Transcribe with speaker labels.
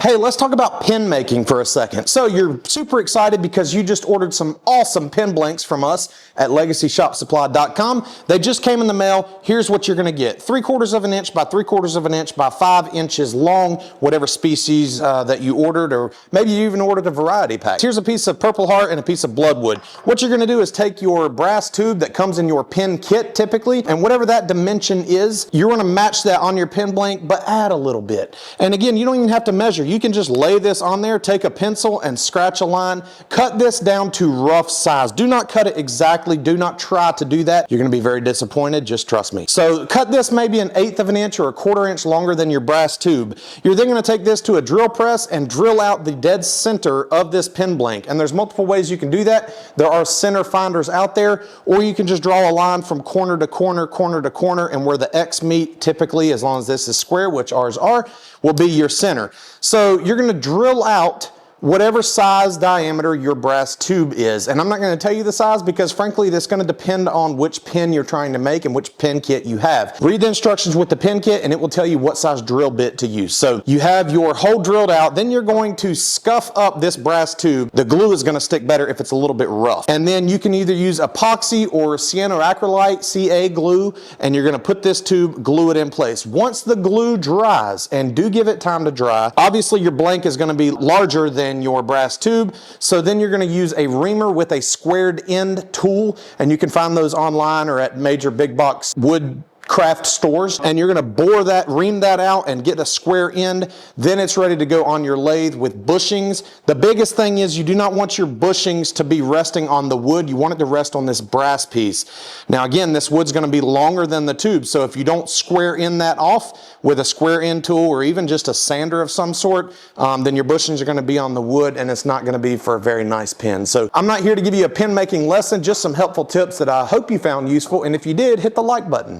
Speaker 1: Hey, let's talk about pin making for a second. So you're super excited because you just ordered some awesome pin blanks from us at LegacyShopSupply.com. They just came in the mail. Here's what you're gonna get. 3/4 of an inch by 3/4 of an inch by 5 inches long, whatever species that you ordered, or maybe you even ordered a variety pack. Here's a piece of Purple Heart and a piece of Bloodwood. What you're gonna do is take your brass tube that comes in your pin kit typically, and whatever that dimension is, you're gonna match that on your pin blank, but add a little bit. And again, you don't even have to measure. You can just lay this on there, take a pencil and scratch a line. Cut this down to rough size. Do not cut it exactly. Do not try to do that. You're going to be very disappointed. Just trust me. So cut this maybe 1/8 of an inch or 1/4 inch longer than your brass tube. You're then going to take this to a drill press and drill out the dead center of this pin blank. And there's multiple ways you can do that. There are center finders out there, or you can just draw a line from corner to corner, corner to corner, and where the X meet typically, as long as this is square, which ours are, will be your center. So you're going to drill out whatever size diameter your brass tube is. And I'm not going to tell you the size because frankly, that's going to depend on which pin you're trying to make and which pin kit you have. Read the instructions with the pin kit and it will tell you what size drill bit to use. So you have your hole drilled out, then you're going to scuff up this brass tube. The glue is going to stick better if it's a little bit rough. And then you can either use epoxy or cyanoacrylate, CA glue, and you're going to put this tube, glue it in place. Once the glue dries, and do give it time to dry, obviously your blank is going to be larger than your brass tube. So then you're going to use a reamer with a squared end tool, and you can find those online or at major big box wood craft stores, and you're going to bore that, ream that out and get a square end. Then it's ready to go on your lathe with bushings. The biggest thing is you do not want your bushings to be resting on the wood. You want it to rest on this brass piece. Now again, this wood's going to be longer than the tube, so if you don't square end that off with a square end tool or even just a sander of some sort, then your bushings are going to be on the wood and it's not going to be for a very nice pin. So I'm not here to give you a pin making lesson, just some helpful tips that I hope you found useful, and if you did, hit the like button.